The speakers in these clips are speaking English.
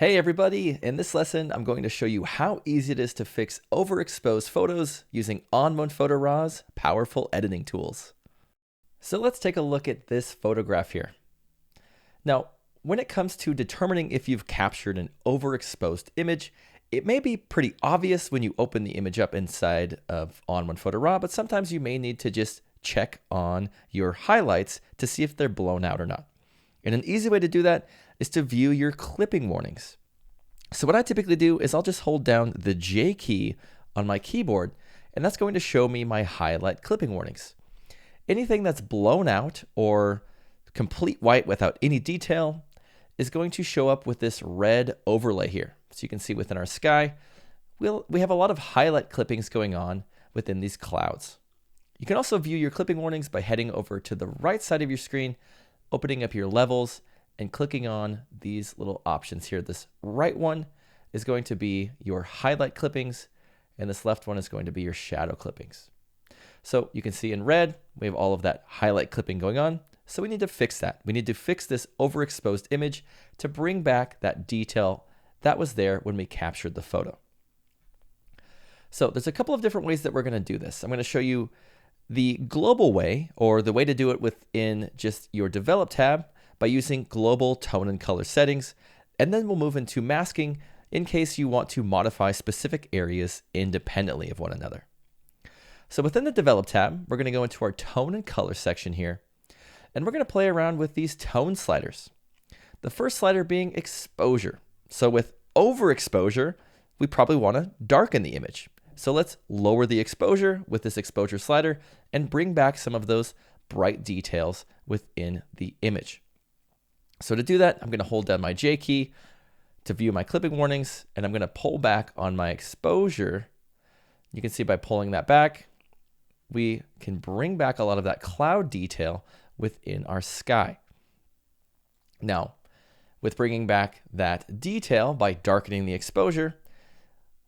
Hey everybody, in this lesson I'm going to show you how easy it is to fix overexposed photos using ON1 Photo RAW's powerful editing tools. So let's take a look at this photograph here. Now, when it comes to determining if you've captured an overexposed image, it may be pretty obvious when you open the image up inside of ON1 Photo RAW, but sometimes you may need to just check on your highlights to see if they're blown out or not. And an easy way to do that is to view your clipping warnings. So what I typically do is I'll just hold down the J key on my keyboard, and that's going to show me my highlight clipping warnings. Anything that's blown out or complete white without any detail is going to show up with this red overlay here. So you can see within our sky, we have a lot of highlight clippings going on within these clouds. You can also view your clipping warnings by heading over to the right side of your screen, opening up your levels, and clicking on these little options here. This right one is going to be your highlight clippings, and this left one is going to be your shadow clippings. So you can see in red, we have all of that highlight clipping going on. So we need to fix that. We need to fix this overexposed image to bring back that detail that was there when we captured the photo. So there's a couple of different ways that we're going to do this. I'm going to show you the global way, or the way to do it within just your Develop tab by using global tone and color settings, and then we'll move into masking in case you want to modify specific areas independently of one another. So within the Develop tab, we're going to go into our tone and color section here, and we're going to play around with these tone sliders. The first slider being exposure. So with overexposure, we probably want to darken the image. So let's lower the exposure with this exposure slider and bring back some of those bright details within the image. So to do that, I'm going to hold down my J key to view my clipping warnings, and I'm going to pull back on my exposure. You can see by pulling that back, we can bring back a lot of that cloud detail within our sky. Now, with bringing back that detail by darkening the exposure,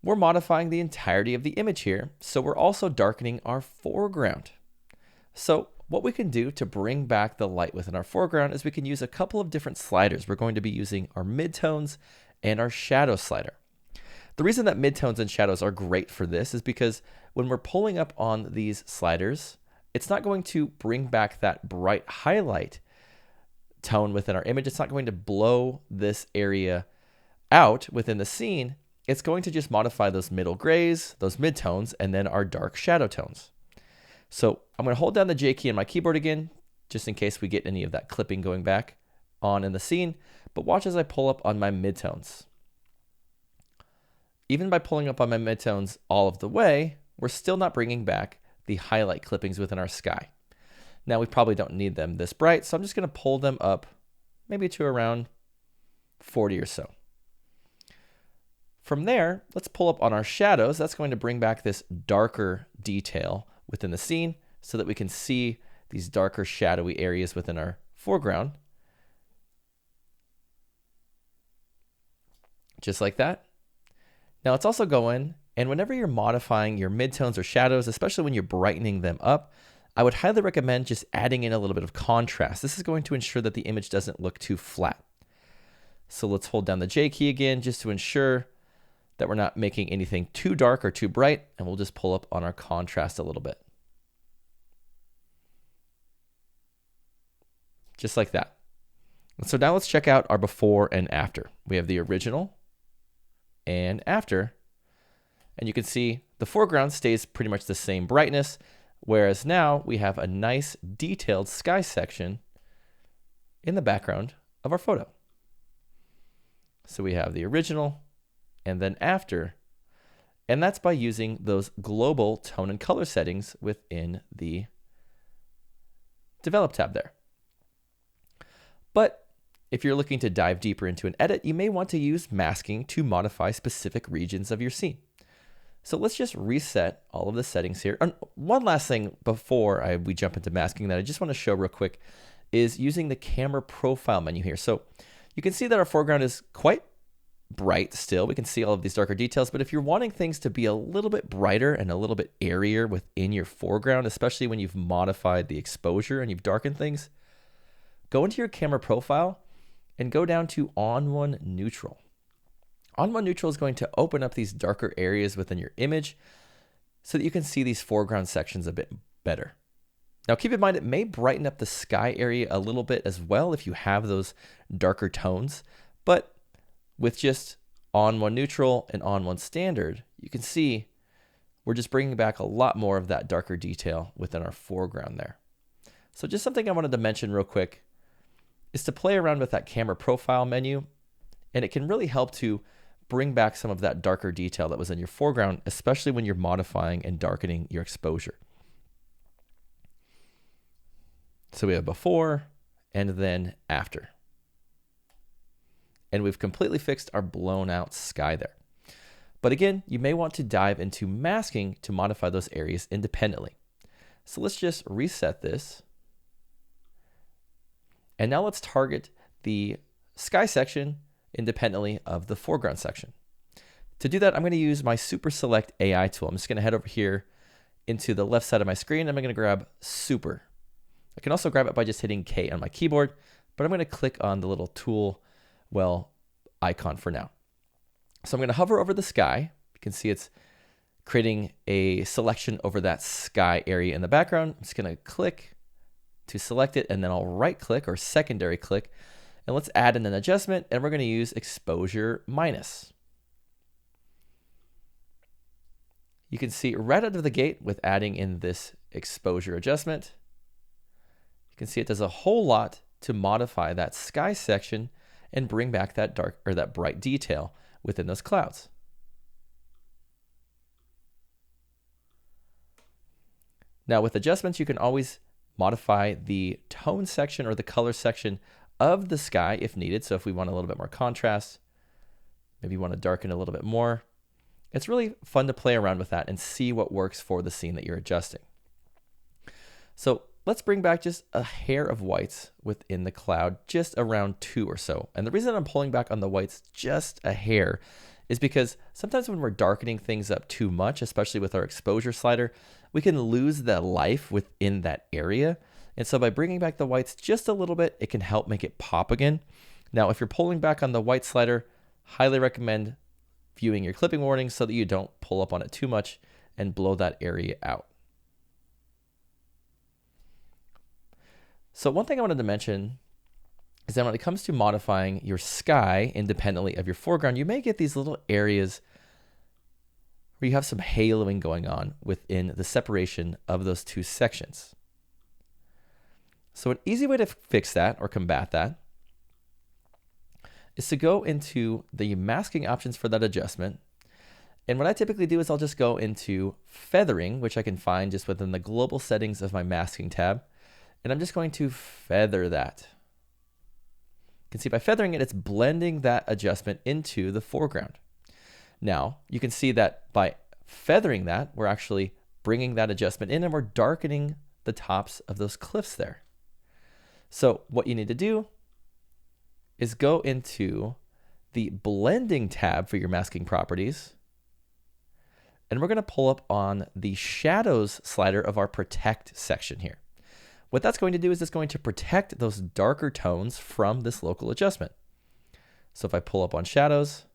we're modifying the entirety of the image here, so we're also darkening our foreground. So what we can do to bring back the light within our foreground is we can use a couple of different sliders. We're going to be using our midtones and our shadow slider. The reason that midtones and shadows are great for this is because when we're pulling up on these sliders, it's not going to bring back that bright highlight tone within our image. It's not going to blow this area out within the scene. It's going to just modify those middle grays, those midtones, and then our dark shadow tones. So I'm going to hold down the J key on my keyboard again, just in case we get any of that clipping going back on in the scene. But watch as I pull up on my midtones. Even by pulling up on my midtones all of the way, we're still not bringing back the highlight clippings within our sky. Now we probably don't need them this bright, so I'm just going to pull them up maybe to around 40 or so. From there, let's pull up on our shadows. That's going to bring back this darker detail within the scene so that we can see these darker shadowy areas within our foreground. Just like that. Now let's also go in, and whenever you're modifying your midtones or shadows, especially when you're brightening them up, I would highly recommend just adding in a little bit of contrast. This is going to ensure that the image doesn't look too flat. So let's hold down the J key again just to ensure that we're not making anything too dark or too bright, and we'll just pull up on our contrast a little bit. Just like that. And so now let's check out our before and after. We have the original and after, and you can see the foreground stays pretty much the same brightness, whereas now we have a nice detailed sky section in the background of our photo. So we have the original and then after, and that's by using those global tone and color settings within the Develop tab there. But if you're looking to dive deeper into an edit, you may want to use masking to modify specific regions of your scene. So let's just reset all of the settings here. And one last thing before we jump into masking that I just want to show real quick is using the camera profile menu here. So you can see that our foreground is quite bright still. We can see all of these darker details, but if you're wanting things to be a little bit brighter and a little bit airier within your foreground, especially when you've modified the exposure and you've darkened things, go into your camera profile and go down to ON1 Neutral. ON1 Neutral is going to open up these darker areas within your image so that you can see these foreground sections a bit better. Now keep in mind, it may brighten up the sky area a little bit as well if you have those darker tones, but with just ON1 Neutral and ON1 Standard, you can see we're just bringing back a lot more of that darker detail within our foreground there. So just something I wanted to mention real quick is to play around with that camera profile menu, and it can really help to bring back some of that darker detail that was in your foreground, especially when you're modifying and darkening your exposure. So we have before and then after. And we've completely fixed our blown out sky there. But again, you may want to dive into masking to modify those areas independently. So let's just reset this. And now let's target the sky section independently of the foreground section. To do that, I'm going to use my Super Select AI tool. I'm just going to head over here into the left side of my screen. I'm going to grab Super. I can also grab it by just hitting K on my keyboard, but I'm going to click on the little tool, icon for now. So I'm going to hover over the sky. You can see it's creating a selection over that sky area in the background. I'm just going to click to select it, and then I'll right click or secondary click, and let's add in an adjustment, and we're going to use exposure minus. You can see right out of the gate with adding in this exposure adjustment, you can see it does a whole lot to modify that sky section and bring back that dark or that bright detail within those clouds. Now with adjustments, you can always modify the tone section or the color section of the sky if needed. So if we want a little bit more contrast, maybe you want to darken a little bit more. It's really fun to play around with that and see what works for the scene that you're adjusting. So let's bring back just a hair of whites within the cloud, just around 2 or so. And the reason I'm pulling back on the whites just a hair is because sometimes when we're darkening things up too much, especially with our exposure slider, we can lose the life within that area. And so by bringing back the whites just a little bit, it can help make it pop again. Now, if you're pulling back on the white slider, highly recommend viewing your clipping warnings so that you don't pull up on it too much and blow that area out. So one thing I wanted to mention is that when it comes to modifying your sky independently of your foreground, you may get these little areas where you have some haloing going on within the separation of those two sections. So an easy way to fix that or combat that is to go into the masking options for that adjustment. And what I typically do is I'll just go into feathering, which I can find just within the global settings of my masking tab. And I'm just going to feather that. You can see by feathering it, it's blending that adjustment into the foreground. Now, you can see that by feathering that, we're actually bringing that adjustment in and we're darkening the tops of those cliffs there. So what you need to do is go into the blending tab for your masking properties. And we're going to pull up on the shadows slider of our protect section here. What that's going to do is it's going to protect those darker tones from this local adjustment. So if I pull up on shadows,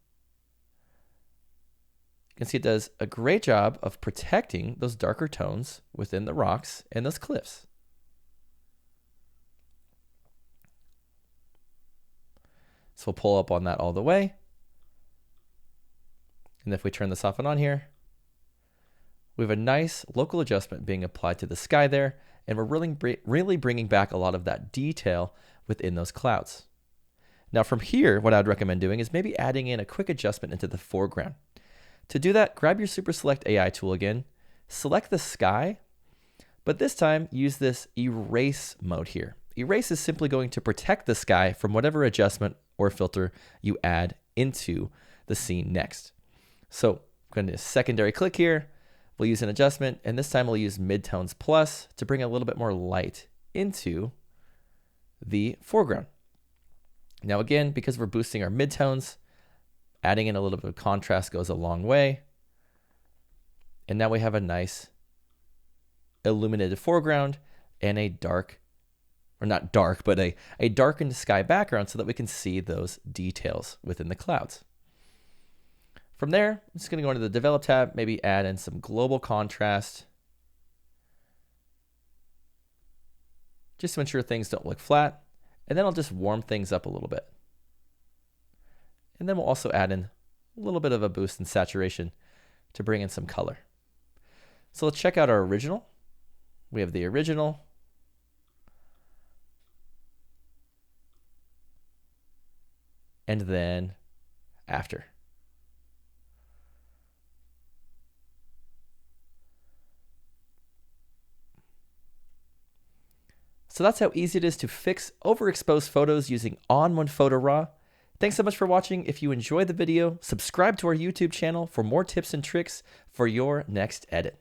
you can see it does a great job of protecting those darker tones within the rocks and those cliffs. So we'll pull up on that all the way. And if we turn this off and on here, we have a nice local adjustment being applied to the sky there. And we're really bringing back a lot of that detail within those clouds. Now from here, what I'd recommend doing is maybe adding in a quick adjustment into the foreground. To do that, grab your Super Select AI tool again, select the sky, but this time use this erase mode here. Erase is simply going to protect the sky from whatever adjustment or filter you add into the scene next. So I'm going to secondary click here. We'll use an adjustment, and this time we'll use Midtones Plus to bring a little bit more light into the foreground. Now again, because we're boosting our midtones, adding in a little bit of contrast goes a long way. And now we have a nice illuminated foreground and a dark, or not dark, but a darkened sky background so that we can see those details within the clouds. From there, I'm just going to go into the Develop tab, maybe add in some global contrast, just to ensure things don't look flat. And then I'll just warm things up a little bit. And then we'll also add in a little bit of a boost in saturation to bring in some color. So let's check out our original. We have the original. And then after. So that's how easy it is to fix overexposed photos using ON1 Photo RAW. Thanks so much for watching. If you enjoyed the video, subscribe to our YouTube channel for more tips and tricks for your next edit.